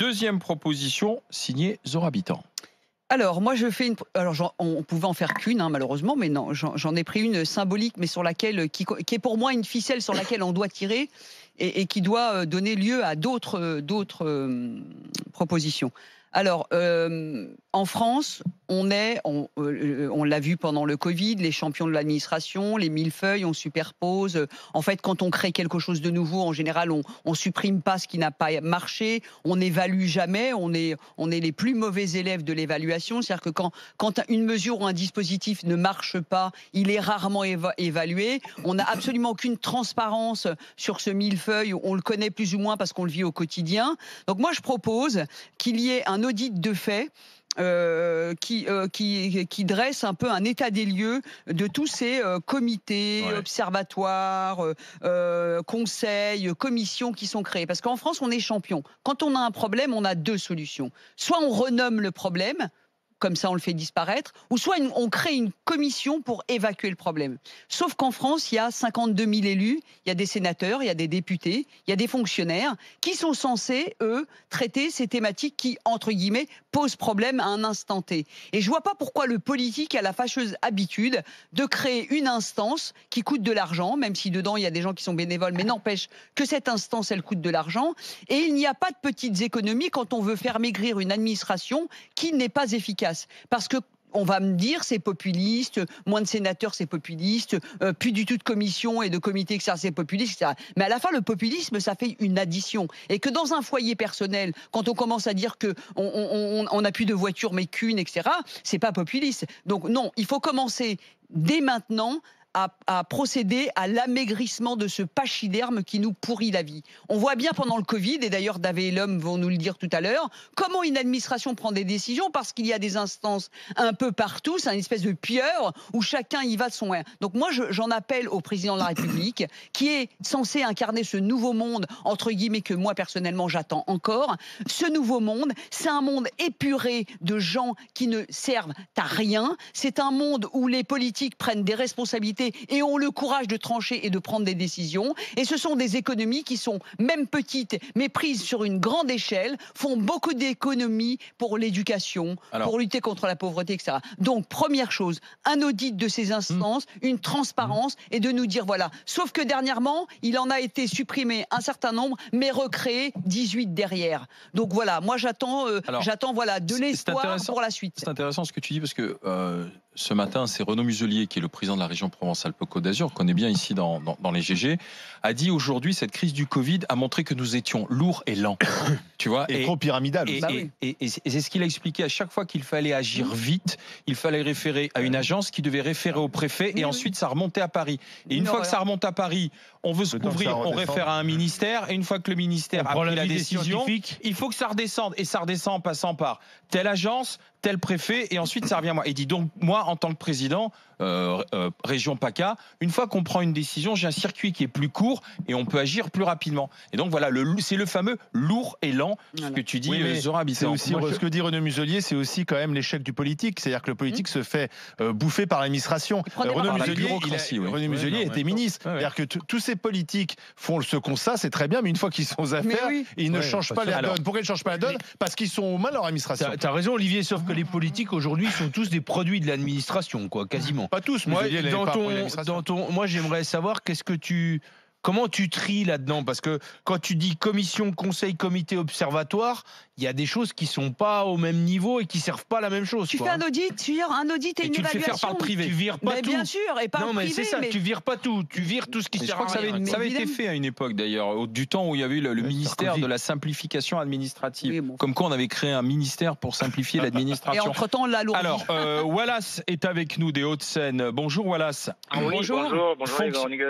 deuxième proposition signée Zora Habitant. Alors, moi, je fais une. Alors, on pouvait en faire qu'une, hein, malheureusement, mais non, j'en ai pris une symbolique, mais sur laquelle, qui est pour moi une ficelle sur laquelle on doit tirer et qui doit donner lieu à d'autres propositions. Alors, en France, on l'a vu pendant le Covid, les champions de l'administration, les millefeuilles, on superpose. En fait, quand on crée quelque chose de nouveau, en général, on supprime pas ce qui n'a pas marché, on n'évalue jamais, on est les plus mauvais élèves de l'évaluation. C'est-à-dire que quand une mesure ou un dispositif ne marche pas, il est rarement évalué. On n'a absolument aucune transparence sur ce millefeuille, on le connaît plus ou moins parce qu'on le vit au quotidien. Donc moi, je propose qu'il y ait un audit de fait qui dresse un peu un état des lieux de tous ces comités, observatoires, conseils, commissions qui sont créés. Parce qu'en France, on est champion. Quand on a un problème, on a deux solutions. Soit on renomme le problème, comme ça on le fait disparaître, ou soit on crée une commission pour évacuer le problème. Sauf qu'en France, il y a 52 000 élus, il y a des sénateurs, il y a des députés, il y a des fonctionnaires qui sont censés, eux, traiter ces thématiques qui, entre guillemets, posent problème à un instant T. Et je vois pas pourquoi le politique a la fâcheuse habitude de créer une instance qui coûte de l'argent, même si dedans il y a des gens qui sont bénévoles, mais n'empêche que cette instance, elle coûte de l'argent. Et il n'y a pas de petites économies quand on veut faire maigrir une administration qui n'est pas efficace. Parce que on va me dire c'est populiste, moins de sénateurs c'est populiste, plus du tout de commission et de comités etc. c'est populiste, etc. Mais à la fin le populisme ça fait une addition et que dans un foyer personnel, quand on commence à dire que on n'a plus de voiture mais qu'une etc. C'est pas populiste. Donc non, il faut commencer dès maintenant à procéder à l'amaigrissement de ce pachyderme qui nous pourrit la vie. On voit bien pendant le Covid, et d'ailleurs Davé et l'homme vont nous le dire tout à l'heure, comment une administration prend des décisions parce qu'il y a des instances un peu partout, c'est une espèce de pieuvre où chacun y va de son air. Donc moi j'en appelle au président de la République qui est censé incarner ce nouveau monde, entre guillemets, que moi personnellement j'attends encore. Ce nouveau monde, c'est un monde épuré de gens qui ne servent à rien. C'est un monde où les politiques prennent des responsabilités et ont le courage de trancher et de prendre des décisions. Et ce sont des économies qui sont même petites, mais prises sur une grande échelle, font beaucoup d'économies pour l'éducation, pour lutter contre la pauvreté, etc. Donc, première chose, un audit de ces instances, une transparence et de nous dire voilà. Sauf que dernièrement, il en a été supprimé un certain nombre, mais recréé 18 derrière. Donc voilà, moi j'attends voilà, de l'espoir pour la suite. C'est intéressant ce que tu dis parce que ce matin, c'est Renaud Muselier, qui est le président de la région Provence-Alpes-Côte d'Azur, qu'on est bien ici dans les GG, a dit aujourd'hui, cette crise du Covid a montré que nous étions lourds et lents. Tu vois, et trop pyramidal. Et c'est ce qu'il a expliqué à chaque fois qu'il fallait agir vite, il fallait référer à une agence qui devait référer au préfet et ensuite ça remontait à Paris. Et une fois que ça remonte à Paris, on veut se couvrir, on réfère à un ministère et une fois que le ministère a pris la décision, il faut que ça redescende et ça redescend en passant par telle agence, tel préfet et ensuite ça revient à moi. Et dit donc moi en tant que président région PACA, une fois qu'on prend une décision, j'ai un circuit qui est plus court et on peut agir plus rapidement. Et donc voilà, c'est le fameux lourd et lent ce que tu dis, Zora Habitant. C'est aussi ce que dit Renaud Muselier, c'est aussi quand même l'échec du politique, c'est-à-dire que le politique se fait bouffer par l'administration. Renaud Muselier était ministre, c'est-à-dire que tous ces politiques font ce constat, c'est très bien, mais une fois qu'ils sont aux affaires, ils ne changent pas la donne. Pourquoi ils ne changent pas la donne? Parce qu'ils sont aux mains de leur administration. T'as raison Olivier, sauf que les politiques aujourd'hui sont tous des produits de l'administration, quoi, quasiment. Pas tous, moi, moi j'aimerais savoir comment tu tries là-dedans, parce que quand tu dis commission, conseil, comité, observatoire, il y a des choses qui sont pas au même niveau et qui servent pas à la même chose. Tu fais un audit, et une évaluation. Tu le fais faire par le privé. Tu vires pas tout. Bien sûr, et pas non, mais c'est ça. Tu vires pas tout. Tu vires tout ce qui sert à rien. Ça avait été fait à une époque d'ailleurs, du temps où il y avait le ministère de la simplification administrative. Comme quoi on avait créé un ministère pour simplifier l'administration. Et entre-temps, on l'a alourdi. Alors, Wallace est avec nous des Hauts-de-Seine. Bonjour Wallace. Bonjour.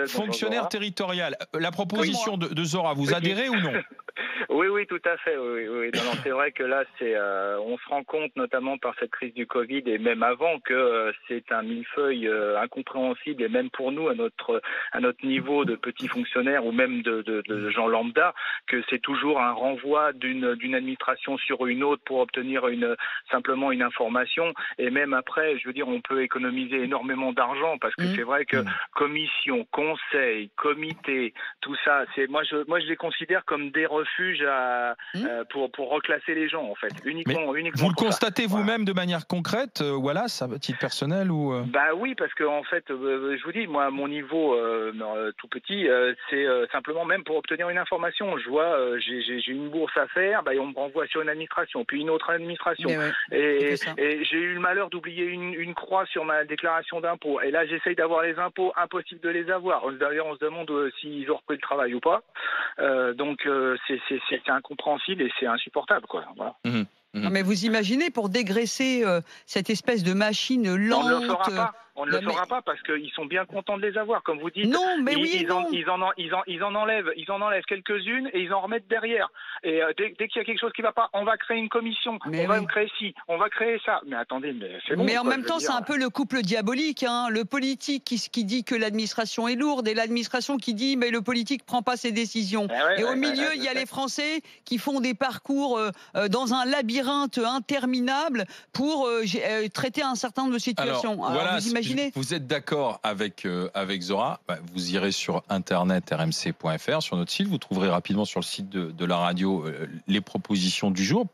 Fonctionnaire territorial. La proposition de Zora, vous adhérez ou non? Oui, tout à fait. Oui. Non, c'est vrai que là, on se rend compte, notamment par cette crise du Covid et même avant, que c'est un millefeuille incompréhensible et même pour nous, à notre niveau de petits fonctionnaires ou même de gens lambda, que c'est toujours un renvoi d'une administration sur une autre pour obtenir simplement une information. Et même après, je veux dire, on peut économiser énormément d'argent parce que c'est vrai que commission, conseil, comité, santé, tout ça, moi je les considère comme des refuges pour reclasser les gens en fait, uniquement. Vous le constatez vous-même de manière concrète, Wallace, à titre personnel ou Bah oui, parce que en fait, je vous dis, moi, mon niveau tout petit, c'est simplement même pour obtenir une information. Je vois, j'ai une bourse à faire, bah, on me renvoie sur une administration, puis une autre administration, et j'ai eu le malheur d'oublier une croix sur ma déclaration d'impôt. Et là, j'essaye d'avoir les impôts, impossible de les avoir. D'ailleurs, on se demande s'ils ont repris le travail ou pas. Donc, c'est incompréhensible et c'est insupportable, quoi. Voilà. Non, mais vous imaginez, pour dégraisser cette espèce de machine lente. On ne le fera pas. On ne le fera pas parce qu'ils sont bien contents de les avoir, comme vous dites. Non, mais ils en enlèvent quelques-unes et ils en remettent derrière. Et dès qu'il y a quelque chose qui ne va pas, on va créer une commission. On va créer ci, on va créer ça. Mais attendez, mais c'est bon. Mais en même temps, c'est un peu le couple diabolique, hein. Le politique qui dit que l'administration est lourde et l'administration qui dit mais le politique prend pas ses décisions. Et au milieu, il y a les Français qui font des parcours dans un labyrinthe interminable pour traiter un certain nombre de situations. Alors, voilà, vous imaginez. Vous êtes d'accord avec Zora, vous irez sur internet rmc.fr, sur notre site, vous trouverez rapidement sur le site de la radio les propositions du jour.